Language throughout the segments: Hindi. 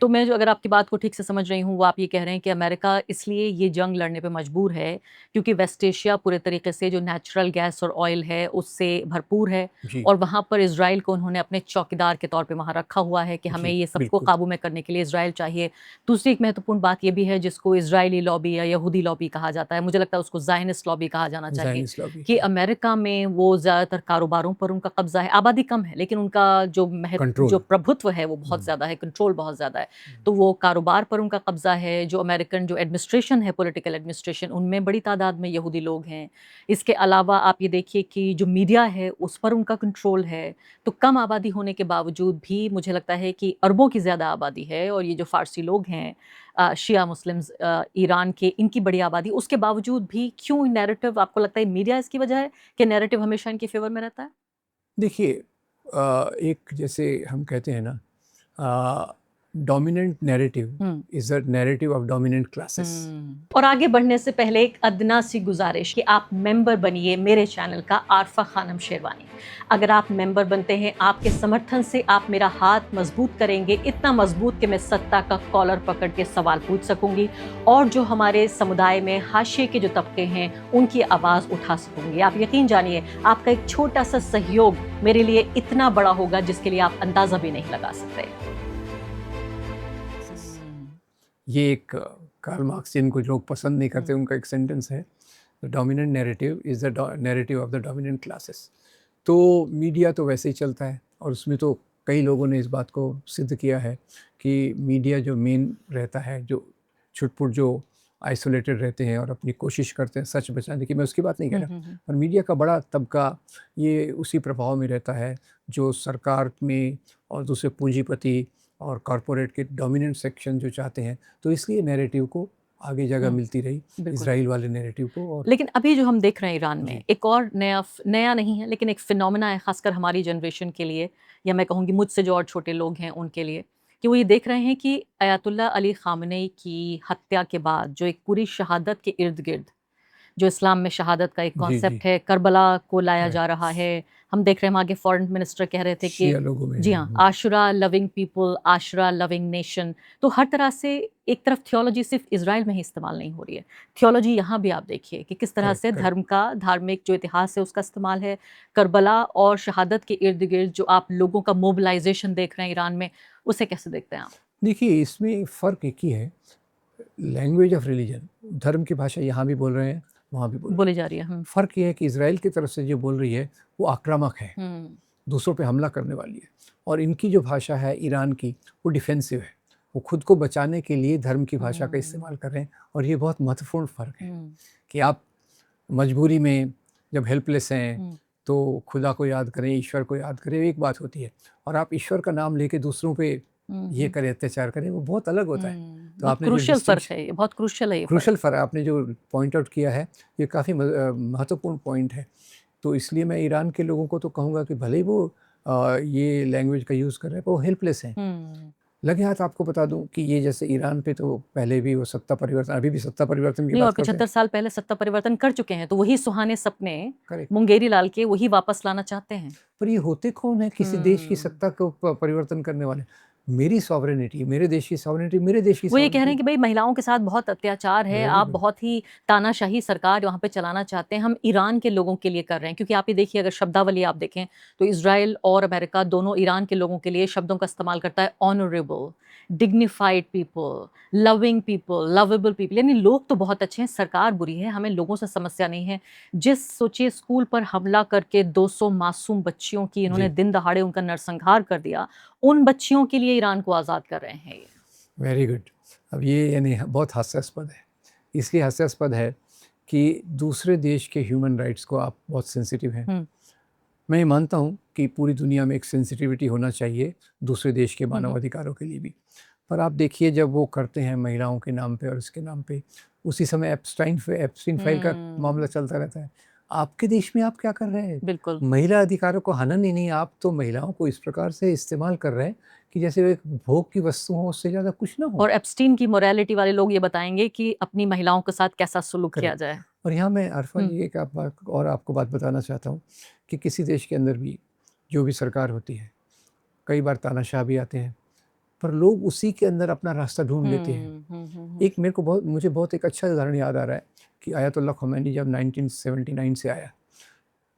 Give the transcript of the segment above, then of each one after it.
तो मैं जो अगर आपकी बात को ठीक से समझ रही हूँ, वो आप ये कह रहे हैं कि अमेरिका इसलिए ये जंग लड़ने पे मजबूर है, क्योंकि वेस्ट एशिया पूरे तरीके से जो नेचुरल गैस और ऑयल है, उससे भरपूर है जी, और वहाँ पर इज़राइल को उन्होंने अपने चौकीदार के तौर पे वहाँ रखा हुआ है कि हमें जी, ये सबको बिल्कुल। काबू में करने के लिए इज़राइल चाहिए। दूसरी एक महत्वपूर्ण बात ये भी है जिसको इज़राइली लॉबी या यहूदी लॉबी कहा जाता है, मुझे लगता है उसको ज़ायनिस्ट लॉबी कहा जाना चाहिए, ज़ायनिस्ट लॉबी, कि हाँ, अमेरिका में वो ज़्यादातर कारोबारों पर उनका कब्ज़ा है। आबादी कम है, लेकिन उनका जो कंट्रोल। प्रभुत्व है वो बहुत हुँ, ज़्यादा है, कंट्रोल बहुत ज़्यादा है। हुँ। तो वो कारोबार पर उनका कब्ज़ा है, जो अमेरिकन जो एडमिनिस्ट्रेशन है, पॉलिटिकल एडमिनिस्ट्रेशन, उनमें बड़ी तादाद में यहूदी लोग हैं। इसके अलावा आप ये देखिए कि जो मीडिया है, उस पर उनका कंट्रोल है। तो कम आबादी होने के बावजूद भी मुझे लगता है कि अरबों की ज़्यादा आबादी है और ये जो फ़ारसी लोग हैं शिया मुस्लिम्स ईरान के, इनकी बड़ी आबादी, उसके बावजूद भी क्यों नैरेटिव आपको लगता है मीडिया इसकी वजह है कि नैरेटिव हमेशा इनके फ़ेवर में रहता है? देखिए एक जैसे हम कहते हैं ना dominant narrative hmm. Is a narrative of dominant classes. और आगे बढ़ने से पहले एक अदना सी गुजारिश कि आप मेंबर बनिए मेरे चैनल का आरफा खानम शेरवानी। अगर आप मेंबर बनते हैं, आपके समर्थन से आप मेरा हाथ मजबूत करेंगे, इतना मजबूत कि मैं सत्ता का कॉलर पकड़ के सवाल पूछ सकूंगी और जो हमारे समुदाय में हाशिए के जो तबके हैं उनकी आवाज़ उठा सकूंगी। आप यकीन जानिए, आपका एक छोटा सा सहयोग मेरे लिए इतना बड़ा होगा जिसके लिए आप अंदाज़ा भी नहीं लगा सकते। ये एक कार्ल मार्क्स जिनको लोग पसंद नहीं करते हम्म, उनका एक सेंटेंस है, the dominant narrative is the narrative of the dominant classes. तो मीडिया तो वैसे ही चलता है और उसमें तो कई लोगों ने इस बात को सिद्ध किया है कि मीडिया जो मेन रहता है, जो छुटपुट जो आइसोलेटेड रहते हैं और अपनी कोशिश करते हैं सच बचाने की, मैं उसकी बात नहीं कह हम्म, रहा, हम्म, पर मीडिया का बड़ा तबका ये उसी प्रभाव में रहता है जो सरकार में और दूसरे पूंजीपति और कॉरपोरेट के डोमिनेंट सेक्शन जो चाहते हैं, तो इसलिए नैरेटिव को आगे जगह मिलती रही, बिल्कुल। इज़राइल वाले नैरेटिव को। और लेकिन अभी जो हम देख रहे हैं ईरान में, जी, एक और नया नहीं है, लेकिन एक फिनोमेना है, ख़ासकर हमारी जनरेशन के लिए, या मैं कहूँगी मुझसे जो और छोटे लोग हैं उनके लिए, कि वो ये देख रहे हैं कि अयातुल्लाह अली ख़ामेनी की हत्या के बाद जो एक पूरी शहादत के इर्द-गिर्द जो इस्लाम में शहादत का एक जी, जी, कॉन्सेप्ट है, करबला को लाया जा करेक्ट। रहा है। हम देख रहे हैं वहाँ के फॉरेन मिनिस्टर कह रहे थे कि शिया लोगों में जी है। हाँ, Ashura loving people, Ashura loving nation. तो हर तरह से एक तरफ थियोलॉजी सिर्फ इज़राइल में ही इस्तेमाल नहीं हो रही है। थियोलॉजी यहाँ भी आप देखिए कि किस तरह करेक्ट, से करेक्ट। धर्म का, धार्मिक जो इतिहास है उसका इस्तेमाल है। करबला और शहादत के इर्द-गिर्द जो आप लोगों का मोबिलाइज़ेशन देख रहे हैं ईरान में, उसे कैसे देखते हैं आप? देखिए, इसमें फ़र्क एक ही है, लैंग्वेज ऑफ रिलीजन, धर्म की भाषा यहाँ भी बोल रहे हैं, वहाँ भी बोल रहे हैं। बोली जा रही है। हुँ। फ़र्क ये है कि इज़राइल की तरफ से जो बोल रही है, वो आक्रामक है, हुँ। दूसरों पे हमला करने वाली है, और इनकी जो भाषा है ईरान की, वो डिफेंसिव है। वो खुद को बचाने के लिए धर्म की भाषा का हुँ। इस्तेमाल कर रहे हैं, और ये बहुत महत्वपूर्ण फ़र्क है हुँ। कि आप मजबूरी में जब हेल्पलेस हैं, हुँ। तो खुदा को याद करें, ईश्वर को याद करें, एक बात होती है, और आप ईश्वर का नाम लेके दूसरों पे हुँ, ये हुँ। करें, अत्याचार करें, वो बहुत अलग होता है। तो बहुत आपने जो क्रूशियल फ़र्क डिस्टिंक्शन, है ये, बहुत क्रूशियल है ये फ़र्क। क्रूशल फ़र्क आपने जो पॉइंट आउट किया है, ये काफ़ी महत्वपूर्ण पॉइंट है। तो इसलिए मैं ईरान के लोगों को तो कहूँगा कि भले ही वो ये लैंग्वेज का यूज़ कर रहे हैं, पर वो हेल्पलेस हैं। हुँ। लगे हाथ आपको बता दूँ कि ये जैसे ईरान पे तो पहले भी वो सत्ता परिवर्तन, अभी भी सत्ता परिवर्तन की नहीं, और बात करते हैं। 75 साल पहले सत्ता परिवर्तन कर चुके हैं, तो वही सुहाने सपने करेक्ट। मुंगेरी लाल के वही वापस लाना चाहते हैं। पर ये होते कौन है किसी देश की हुँ। सत्ता को परिवर्तन करने वाले? मेरी सॉवरेनिटी, मेरे देश की सॉवरेनिटी, मेरे देश की वो ये कह रहे सॉवरेनिटी। हैं कि भई महिलाओं के साथ बहुत अत्याचार है, वेरी आप गुड। बहुत ही तानाशाही सरकार वहाँ पे चलाना चाहते हैं, हम ईरान के लोगों के लिए कर रहे हैं। क्योंकि आप ये देखिए, अगर शब्दावली आप देखें, तो इज़राइल और अमेरिका दोनों ईरान के लोगों के लिए शब्दों का इस्तेमाल करता है, honourable, dignified people, loving people, lovable people, यानी लोग तो बहुत अच्छे हैं, सरकार बुरी है, हमें लोगों से समस्या नहीं है। जिस सोचिए स्कूल पर हमला करके 200 मासूम बच्चियों की इन्होंने जी, दिन दहाड़े उनका नरसंहार कर दिया, उन बच्चियों के लिए ईरान को आज़ाद कर रहे हैं ये। Very good. अब ये यानी बहुत हास्यास्पद है। इसलिए हास्यास्पद है कि दूसरे देश के ह्यूमन राइट्स को आप बहुत सेंसिटिव हैं। हुँ। मैं ये मानता हूँ कि पूरी दुनिया में एक सेंसिटिविटी होना चाहिए दूसरे देश के हुँ, हुँ। मानवाधिकारों के लिए भी। पर आप देखिए, जब वो करते हैं महिलाओं के नाम पे और इसके नाम पे, उसी समय एप्स्टाइन फाइल का मामला हुँ, चलता रहता है। आपके देश में आप क्या कर रहे हैं? बिल्कुल। महिला अधिकारों को हनन ही नहीं, आप तो महिलाओं को इस प्रकार से इस्तेमाल कर रहे हैं कि जैसे वो एक भोग की वस्तु हो, उससे ज़्यादा कुछ ना हो। और एप्स्टीन की मोरालिटी वाले लोग ये बताएँगे कि अपनी महिलाओं के साथ कैसा सलूक किया करेक्ट। जाए। और यहाँ मैं अरफा हुँ, जी एक आप बात और आपको बात बताना चाहता हूँ कि किसी देश के अंदर भी जो भी सरकार होती है, कई बार तानाशाह भी आते हैं, पर लोग उसी के अंदर अपना रास्ता ढूंढ लेते हैं। एक मुझे बहुत एक अच्छा उदाहरण याद आ रहा है कि आयतुल्लाह ख़ुमैनी जब 1979 से आया,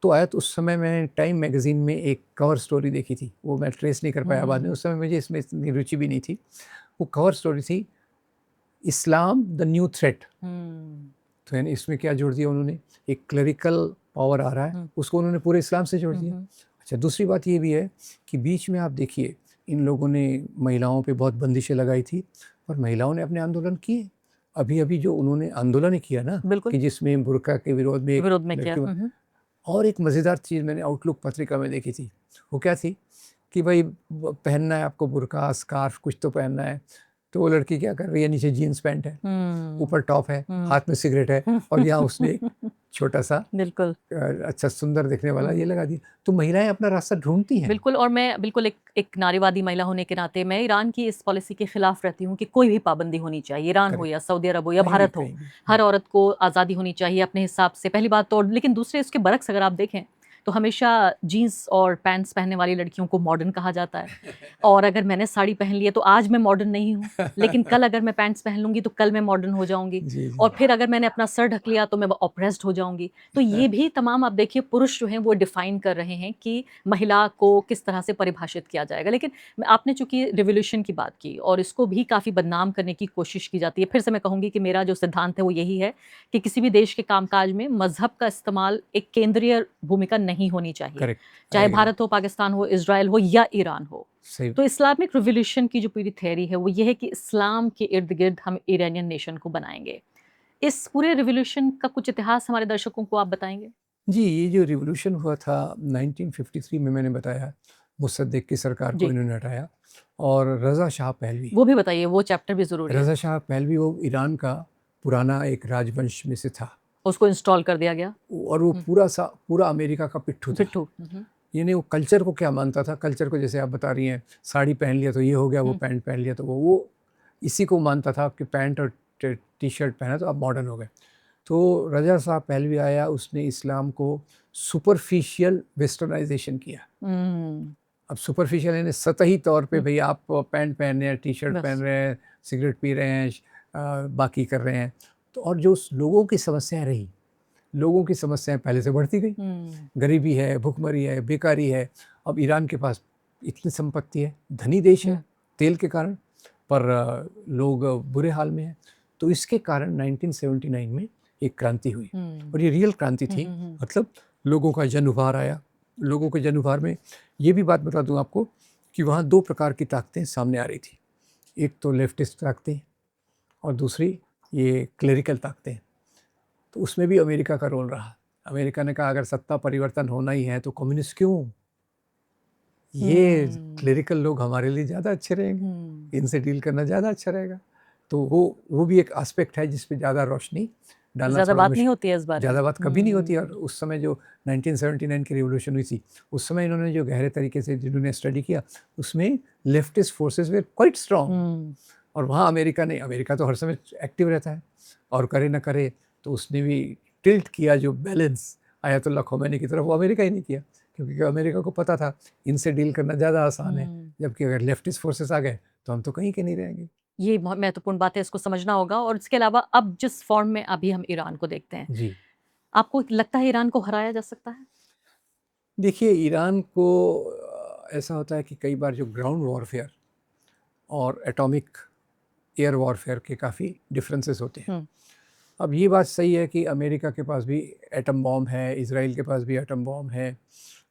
तो आया तो उस समय मैंने टाइम मैगज़ीन में एक कवर स्टोरी देखी थी, वो मैं ट्रेस नहीं कर पाया बाद में, उस समय मुझे इसमें इतनी रुचि भी नहीं थी। वो कवर स्टोरी थी इस्लाम द न्यू थ्रेट। तो यानी इसमें क्या जोड़ दिया उन्होंने, एक क्लरिकल पावर आ रहा है उसको उन्होंने पूरे इस्लाम से जोड़ दिया। अच्छा, दूसरी बात ये भी है कि बीच में आप देखिए इन लोगों ने महिलाओं पे बहुत बंदिशें लगाई थी, पर महिलाओं ने अपने आंदोलन किए। अभी जो उन्होंने आंदोलन किया ना, कि जिसमें बुर्का के विरोध में किया। और एक मज़ेदार चीज़ मैंने आउटलुक पत्रिका में देखी थी, वो क्या थी कि भाई पहनना है आपको बुर्का, स्कार्फ, कुछ तो पहनना है। तो वो लड़की क्या कर रही है, नीचे जीन्स पैंट है, ऊपर टॉप है, हाथ में सिगरेट है, और यहाँ उसने छोटा सा बिल्कुल अच्छा सुंदर दिखने वाला ये लगा दिया। तो महिलाएं अपना रास्ता ढूंढती हैं। बिल्कुल, और मैं बिल्कुल एक नारीवादी महिला होने के नाते मैं ईरान की इस पॉलिसी के खिलाफ रहती हूँ कि कोई भी पाबंदी होनी चाहिए, ईरान हो या सऊदी अरब हो या भारत हो, हर औरत को आज़ादी होनी चाहिए अपने हिसाब से, पहली बात तो। लेकिन दूसरे इसके बरक्स अगर आप देखें तो हमेशा जीन्स और पैंट्स पहनने वाली लड़कियों को मॉडर्न कहा जाता है। और अगर मैंने साड़ी पहन ली है तो आज मैं मॉडर्न नहीं हूँ, लेकिन कल अगर मैं पैंट्स पहन लूंगी तो कल मैं मॉडर्न हो जाऊंगी, और फिर अगर मैंने अपना सर ढक लिया तो मैं ऑप्रेस्ड हो जाऊंगी। तो ये भी तमाम आप देखिए पुरुष जो हैं वो डिफाइन कर रहे हैं कि महिला को किस तरह से परिभाषित किया जाएगा। लेकिन आपने चूंकि रिवोल्यूशन की बात की और इसको भी काफ़ी बदनाम करने की कोशिश की जाती है, फिर से मैं कहूँगी कि मेरा जो सिद्धांत है वो यही है कि किसी भी देश के कामकाज में मजहब का इस्तेमाल एक केंद्रीय भूमिका नहीं होनी चाहिए, चाहे भारत हो, पाकिस्तान हो, इजराइल हो या ईरान हो। तो इस्लामिक रिवोल्यूशन की जो पूरी थ्योरी है वो ये है कि इस्लाम के इर्द गिर्द हम ईरानियन नेशन को बनाएंगे। इस पूरे रिवोल्यूशन का कुछ इतिहास हमारे दर्शकों को आप बताएंगे? जी, ये जो रिवोल्यूशन हुआ था 1953 में, मैंने बताया मुसद्दिक की सरकार को इन्होंने हटाया, और रज़ा शाह पहलवी, वो भी बताइए, वो चैप्टर भी ज़रूरी है। रज़ा शाह पहलवी वो ईरान का पुराना एक राजवंश में से था, उसको इंस्टॉल कर दिया गया, और वो पूरा अमेरिका का पिट्ठू था। यानी वो कल्चर को क्या मानता था, कल्चर को जैसे आप बता रही हैं, साड़ी पहन लिया तो ये हो गया, वो पैंट पहन लिया तो वो इसी को मानता था कि पैंट और टी शर्ट पहना तो आप मॉडर्न हो गए। तो रज़ा शाह पहलवी आया, उसने इस्लाम को सुपरफिशियल वेस्टर्नाइजेशन किया। अब सुपरफिशियल यानी सतही तौर पे, भाई आप पैंट पहन रहे हैं, टी शर्ट पहन रहे हैं, सिगरेट पी रहे हैं, बाकी कर रहे हैं। तो और जो लोगों की समस्याएं रही, लोगों की समस्याएं पहले से बढ़ती गई, गरीबी है, भुखमरी है, बेकारी है। अब ईरान के पास इतनी संपत्ति है, धनी देश है तेल के कारण, पर लोग बुरे हाल में हैं। तो इसके कारण 1979 में एक क्रांति हुई, और ये रियल क्रांति थी, मतलब लोगों का जन उभार आया। लोगों के जन उभार में ये भी बात बता दूं आपको कि वहाँ दो प्रकार की ताकतें सामने आ रही थी, एक तो लेफ्टिस्ट ताकतें और दूसरी ये क्लेरिकल ताकतें। तो उसमें भी अमेरिका का रोल रहा। अमेरिका ने कहा अगर सत्ता परिवर्तन होना ही है तो कम्युनिस्ट क्यों, ये क्लेरिकल लोग हमारे लिए ज़्यादा अच्छे रहेंगे, इनसे डील करना ज़्यादा अच्छा रहेगा। तो वो भी एक एस्पेक्ट है जिस पे ज़्यादा रोशनी डालना, ज़्यादा बात नहीं होती है इस बारे में, ज़्यादा बात कभी नहीं होती। और उस समय जो 1979 की रिवोल्यूशन हुई थी, उस समय इन्होंने जो गहरे तरीके से जिन्होंने स्टडी किया, उसमें leftist forces were quite strong. और वहाँ अमेरिका तो हर समय एक्टिव रहता है, और करे ना करे तो उसने भी टिल्ट किया जो बैलेंस आयतुल्लाह ख़ुमैनी की तरफ, वो अमेरिका ही नहीं किया, क्योंकि अमेरिका को पता था इनसे डील करना ज़्यादा आसान है, जबकि अगर लेफ्टिस्ट फोर्सेस आ गए तो हम तो कहीं के नहीं रहेंगे। ये बहुत महत्वपूर्ण बात है, इसको समझना होगा। और इसके अलावा अब जिस फॉर्म में अभी हम ईरान को देखते हैं जी, आपको लगता है ईरान को हराया जा सकता है? देखिए ईरान को ऐसा होता है कि कई बार जो ग्राउंड वॉरफेयर और एटॉमिक एयर वॉरफेयर के काफ़ी डिफरेंसेस होते हैं। अब ये बात सही है कि अमेरिका के पास भी एटम बॉम्ब है, इजराइल के पास भी एटम बॉम्ब है,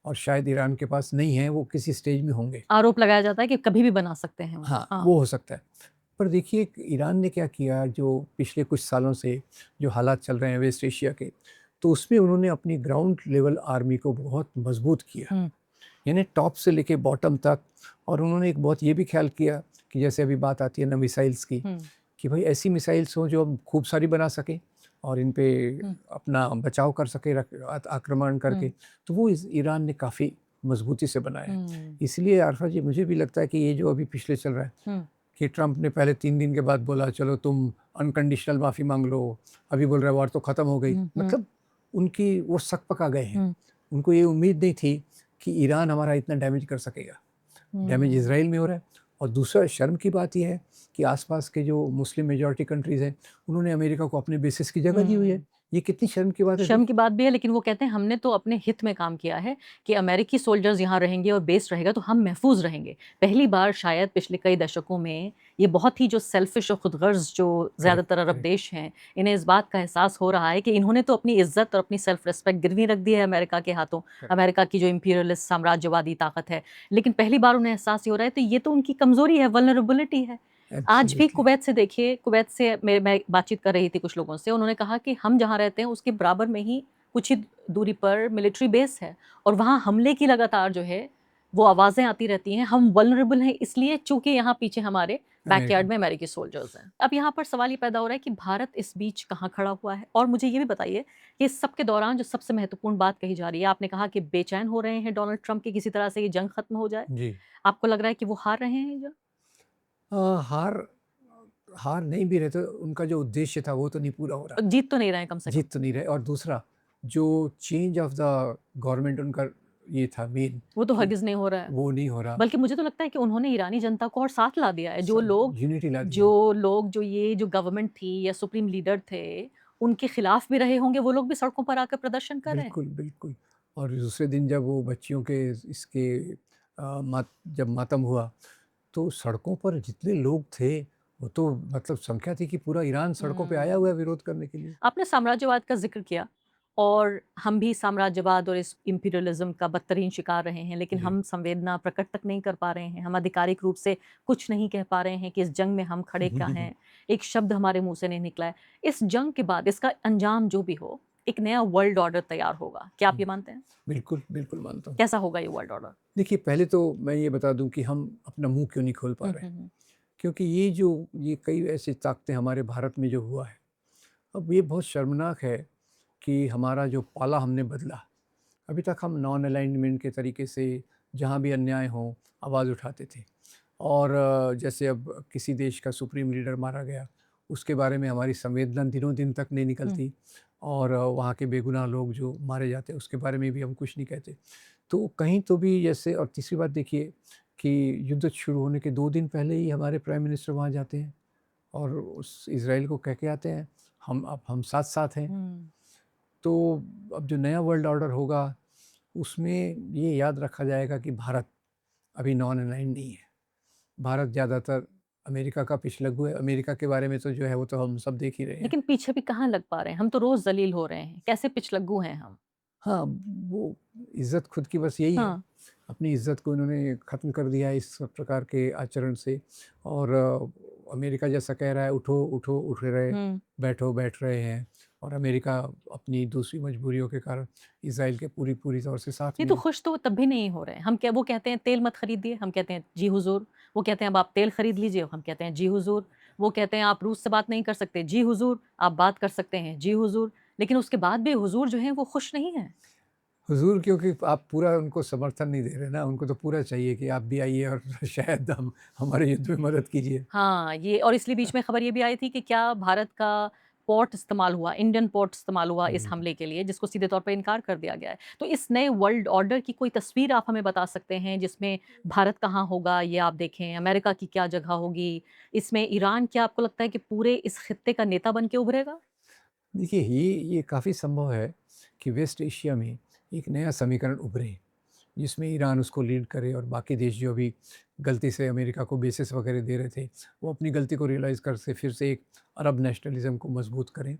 और शायद ईरान के पास नहीं है, वो किसी स्टेज में होंगे। आरोप लगाया जाता है कि कभी भी बना सकते हैं। हाँ, वो हो सकता है। पर देखिए ईरान ने क्या किया, जो पिछले कुछ सालों से जो हालात चल रहे हैं वेस्ट एशिया के, तो उसमें उन्होंने अपनी ग्राउंड लेवल आर्मी को बहुत मजबूत किया, यानी टॉप से लेके बॉटम तक। और उन्होंने एक बहुत ये भी ख्याल किया कि जैसे अभी बात आती है ना मिसाइल्स की, कि भाई ऐसी मिसाइल्स हों जो हम खूब सारी बना सकें और इन पे अपना बचाव कर सके आक्रमण करके। तो वो ईरान ने काफ़ी मजबूती से बनाया। इसलिए आरफा जी, मुझे भी लगता है कि ये जो अभी पिछले चल रहा है कि ट्रंप ने पहले 3 दिन के बाद बोला चलो तुम अनकंडीशनल माफ़ी मांग लो, अभी बोल रहा है वार तो ख़त्म हो गई, मतलब उनकी वो सक पका गए हैं। उनको ये उम्मीद नहीं थी कि ईरान हमारा इतना डैमेज कर सकेगा। डैमेज इसराइल में हो रहा है, और दूसरा शर्म की बात यह है कि आसपास के जो मुस्लिम मेजॉरिटी कंट्रीज़ हैं, उन्होंने अमेरिका को अपने बेसिस की जगह दी हुई है। ये कितनी शर्म की बात है। शर्म की बात भी है, लेकिन वो कहते हैं हमने तो अपने हित में काम किया है कि अमेरिकी सोल्जर्स यहाँ रहेंगे और बेस रहेगा तो हम महफूज रहेंगे। पहली बार शायद पिछले कई दशकों में ये बहुत ही जो सेल्फिश और खुदगर्ज जो ज़्यादातर अरब करेक्ट। देश हैं, इन्हें इस बात का एहसास हो रहा है कि इन्होंने तो अपनी इज्जत और अपनी सेल्फ रिस्पेक्ट गिरवी रख दी है अमेरिका के हाथों, अमेरिका की जो इंपीरियलिस्ट साम्राज्यवादी ताकत है। लेकिन पहली बार उन्हें एहसास ये हो रहा है, तो ये तो उनकी कमज़ोरी है, वल्नरेबिलिटी है। आज भी एब्सोल्युटली। कुवैत से देखिए, कुवैत से मैं बातचीत कर रही थी कुछ लोगों से, उन्होंने कहा कि हम जहाँ रहते हैं उसके बराबर में ही कुछ ही दूरी पर मिलिट्री बेस है और वहाँ हमले की लगातार जो है वो आवाज़ें आती रहती हैं। हम वल्नरेबल हैं इसलिए चूँकि यहाँ पीछे हमारे बैकयार्ड में अमेरिकी सोल्जर्स हैं। अब यहाँ पर सवाल ये पैदा हो रहा है कि भारत इस बीच कहाँ खड़ा हुआ है? और मुझे ये भी बताइए कि इस सब के दौरान जो सबसे महत्वपूर्ण बात कही जा रही है, आपने कहा कि बेचैन हो रहे हैं डोनाल्ड ट्रंप कि किसी तरह से ये जंग खत्म हो जाए। जी। आपको लग रहा है कि वो हार रहे हैं ये जंग? हार हार नहीं भी रहे तो उनका जो उद्देश्य था वो तो नहीं पूरा हो रहा। जीत तो नहीं रहे हैं कम से कम। जीत तो नहीं रहे, और दूसरा जो चेंज ऑफ द गवर्नमेंट उनका ये था मेन, वो तो कि हरगिज़ नहीं हो रहा है। वो नहीं हो रहा। बल्कि मुझे तो लगता है कि उन्होंने ईरानी जनता को और साथ ला दिया है। यूनिटी ला दी है। जो ये जो गवर्नमेंट थी या सुप्रीम लीडर थे, उनके खिलाफ भी रहे होंगे, वो लोग भी सड़कों पर आकर प्रदर्शन कर रहे हैं। बिल्कुल, बिल्कुल। और दूसरे दिन जब वो बच्चियों के इसके जब मातम हुआ, तो सड़कों पर जितने लोग थे, वो तो मतलब संख्या थी कि पूरा ईरान सड़कों पे आया हुआ है विरोध करने के लिए। आपने साम्राज्यवाद का ज़िक्र किया और हम भी साम्राज्यवाद और इस इम्पीरियलिज़्म का बदतरीन शिकार रहे हैं, लेकिन जी। हम संवेदना प्रकट तक नहीं कर पा रहे हैं। हम आधिकारिक रूप से कुछ नहीं कह पा रहे हैं कि इस जंग में हम खड़े क्या हैं। एक शब्द हमारे मुँह से नहीं निकला है। इस जंग के बाद इसका अंजाम जो भी हो, एक नया वर्ल्ड ऑर्डर तैयार होगा। क्या आप ये मानते हैं? बिल्कुल, बिल्कुल मानता हूँ। कैसा होगा ये वर्ल्ड ऑर्डर? देखिए, पहले तो मैं ये बता दूँ कि हम अपना मुँह क्यों नहीं खोल पा हुँ, रहे हैं। हुँ, हुँ। क्योंकि ये कई ऐसी ताकतें हमारे भारत में जो हुआ है, अब ये बहुत शर्मनाक है कि हमारा जो पाला हमने बदला। अभी तक हम नॉन अलाइनमेंट के तरीके से जहाँ भी अन्याय हो आवाज़ उठाते थे, और जैसे अब किसी देश का सुप्रीम लीडर मारा गया, उसके बारे में हमारी संवेदना दिनों दिन तक नहीं निकलती, और वहाँ के बेगुनाह लोग जो मारे जाते हैं उसके बारे में भी हम कुछ नहीं कहते। तो कहीं तो भी जैसे, और तीसरी बात देखिए कि युद्ध शुरू होने के 2 दिन पहले ही हमारे प्राइम मिनिस्टर वहाँ जाते हैं और उस इज़राइल को कह के आते हैं, हम साथ-साथ हैं। हुँ। तो अब जो नया वर्ल्ड ऑर्डर होगा, उसमें ये याद रखा जाएगा कि भारत अभी नॉन अलाइन्ड नहीं है। भारत ज़्यादातर अमेरिका का पिछलग्गू है। अमेरिका के बारे में तो जो है वो तो हम सब देख ही रहे हैं। लेकिन पीछे भी कहाँ लग पा रहे हैं? हम तो रोज़ ज़लील हो रहे हैं। कैसे पिछलग्गू हैं हम? हाँ, वो इज़्ज़त खुद की बस यही है। हाँ। अपनी इज़्ज़त को इन्होंने ख़त्म कर दिया है इस प्रकार के आचरण से, और अमेरिका जैसा कह रहा है उठो, उठो, उठ रहे, हुँ। बैठो, बैठ रहे हैं, और अमेरिका अपनी दूसरी मजबूरियों के कारण इज़राइल के पूरी तौर से साथ नहीं में तो है। खुश तो वो तब भी नहीं हो रहे हैं। हम क्या वो कहते हैं तेल मत खरीदिए, हम कहते हैं जी हुज़ूर। वो कहते हैं अब आप तेल खरीद लीजिए, हम कहते हैं जी हुज़ूर। वो कहते हैं आप रूस से बात नहीं कर सकते, जी हुज़ूर। आप बात कर सकते हैं, जी हुज़ूर। लेकिन उसके बाद भी हुज़ूर जो हैं वो खुश नहीं हैं। हुज़ूर, क्योंकि आप पूरा उनको समर्थन नहीं दे रहे ना, उनको तो पूरा चाहिए कि आप भी आइए और शायद हम हमारे युद्ध में मदद कीजिए। हाँ, ये और इसलिए बीच में खबर ये भी आई थी कि क्या भारत का पोर्ट इस्तेमाल हुआ, इंडियन पोर्ट इस्तेमाल हुआ इस हुँ। हमले के लिए, जिसको सीधे तौर पे इनकार कर दिया गया है। तो इस नए वर्ल्ड ऑर्डर की कोई तस्वीर आप हमें बता सकते हैं, जिसमें भारत कहाँ होगा, ये आप देखें, अमेरिका की क्या जगह होगी? इसमें ईरान क्या आपको लगता है कि पूरे इस खित्ते का नेता बन के उभरेगा? देखिए, ये काफ़ी संभव है कि वेस्ट एशिया में एक नया समीकरण उभरे, जिसमें ईरान उसको लीड करे और बाकी देश जो अभी गलती से अमेरिका को बेसिस वगैरह दे रहे थे, वो अपनी गलती को रियलाइज़ कर से फिर से एक अरब नेशनलिज़्म को मजबूत करें,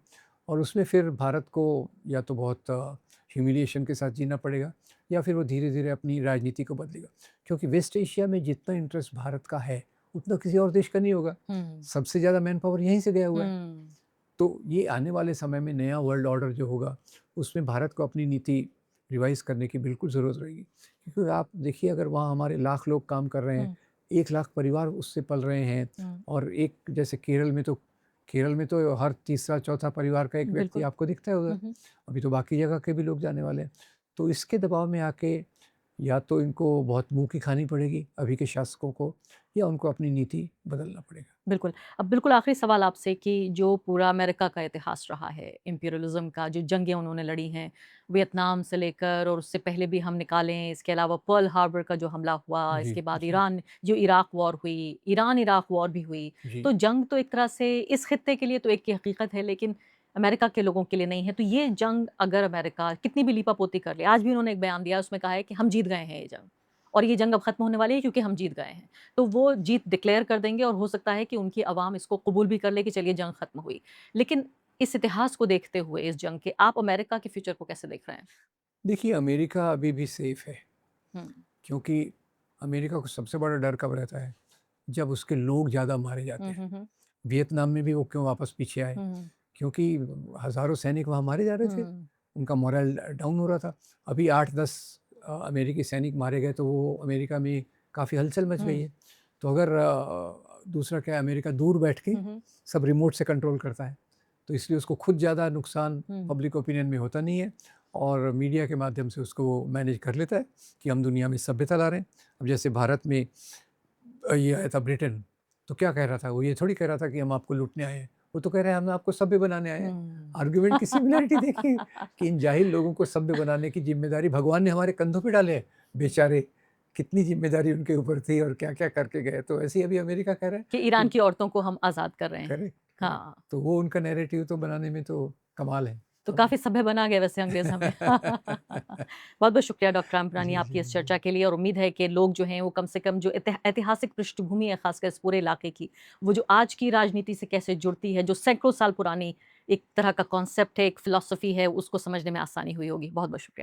और उसमें फिर भारत को या तो बहुत ह्यूमिलिएशन के साथ जीना पड़ेगा, या फिर वो धीरे-धीरे अपनी राजनीति को बदलेगा। क्योंकि वेस्ट एशिया में जितना इंटरेस्ट भारत का है, उतना किसी और देश का नहीं होगा। हुँ। सबसे ज़्यादा मैन पावर यहीं से गया हुआ है। हुँ। तो ये आने वाले समय में नया वर्ल्ड ऑर्डर जो होगा, उसमें भारत को अपनी नीति रिवाइज़ करने की बिल्कुल ज़रूरत रहेगी। क्योंकि आप देखिए, अगर वहाँ हमारे लाख लोग काम कर रहे हैं, हुँ। 1 लाख परिवार उससे पल रहे हैं, हुँ। और एक जैसे केरल में तो हर तीसरा चौथा परिवार का एक व्यक्ति बिल्कुल। आपको दिखता है उधर। हुँ, हुँ। अभी तो बाकी जगह के भी लोग जाने वाले हैं। तो इसके दबाव में आके या तो इनको बहुत मुँह की खानी पड़ेगी अभी के शासकों को, या उनको अपनी नीति बदलना पड़ेगा। बिल्कुल। अब बिल्कुल आखिरी सवाल आपसे कि जो पूरा अमेरिका का इतिहास रहा है, इम्पीरियलिज़्म का, जो जंगें उन्होंने लड़ी हैं, वियतनाम से लेकर और उससे पहले भी हम निकालें, इसके अलावा पर्ल हार्बर का जो हमला हुआ, जी, इसके बाद जी, ईरान जो इराक वॉर हुई, ईरान-इराक वॉर भी हुई। जी। तो जंग तो एक तरह से इस खित्ते के लिए तो एक ही हकीकत है, लेकिन अमेरिका के लोगों के लिए नहीं है। तो ये जंग अगर अमेरिका कितनी भी लीपापोती कर ले, आज भी उन्होंने एक बयान दिया, उसमें कहा है कि हम जीत गए हैं ये जंग और ये जंग अब खत्म होने वाली है क्योंकि हम जीत गए हैं। तो वो जीत डिक्लेयर कर देंगे और हो सकता है कि उनकी आवाम इसको कबूल भी कर ले कि चलिए जंग खत्म हुई। लेकिन इस इतिहास को देखते हुए इस जंग के आप अमेरिका के फ्यूचर को कैसे देख रहे हैं? देखिए, अमेरिका अभी भी सेफ़ है, हुँ, क्योंकि अमेरिका को सबसे बड़ा डर कब रहता है? जब उसके लोग ज़्यादा मारे जाते हुँ, हैं। हुँ, हुँ, वियतनाम में भी वो क्यों वापस पीछे आए? हुँ, क्योंकि हज़ारों सैनिक वहाँ मारे जा रहे थे, हुँ, उनका मोरल डाउन हो रहा था। अभी 8-10 अमेरिकी सैनिक मारे गए, तो वो अमेरिका में काफ़ी हलचल मच गई हुँ, है। तो अगर दूसरा क्या है, अमेरिका दूर बैठ के हुँ, हुँ, सब रिमोट से कंट्रोल करता है, तो इसलिए उसको खुद ज़्यादा नुकसान हुँ, पब्लिक ओपिनियन में होता नहीं है, और मीडिया के माध्यम से उसको वो मैनेज कर लेता है कि हम दुनिया में सभ्यता ला रहे हैं। अब जैसे भारत में ये आया था ब्रिटेन, तो क्या कह रहा था? वो ये थोड़ी कह रहा था कि हम आपको लूटने आए हैं। वो तो कह रहे हैं हम आपको सभ्य बनाने आए हैं। हुँ। आर्गुमेंट की सिमिलैरिटी देखिए कि इन जाहिल लोगों को सभ्य बनाने की ज़िम्मेदारी भगवान ने हमारे कंधों पे डाले हैं। बेचारे, कितनी ज़िम्मेदारी उनके ऊपर थी और क्या-क्या करके गए। तो ऐसे ही अभी अमेरिका कह रहा है कि कि ईरान की औरतों को हम आज़ाद कर रहे हैं। Correct, correct. हाँ। तो वो उनका नैरेटिव तो बनाने में तो कमाल है। तो तो काफ़ी सभ्य बना गए वैसे अंग्रेज़ हमें। बहुत-बहुत शुक्रिया डॉक्टर रामपुरानी जी, आपकी जी, इस जी। चर्चा के लिए और उम्मीद है कि लोग जो हैं वो कम से कम जो ऐतिहासिक पृष्ठभूमि है ख़ासकर इस पूरे इलाके की, वो जो आज की राजनीति से कैसे जुड़ती है, जो सैकड़ों साल पुरानी एक तरह का कॉन्सेप्ट है, एक फ़िलॉसफ़ी है, उसको समझने में आसानी हुई होगी। बहुत-बहुत शुक्रिया।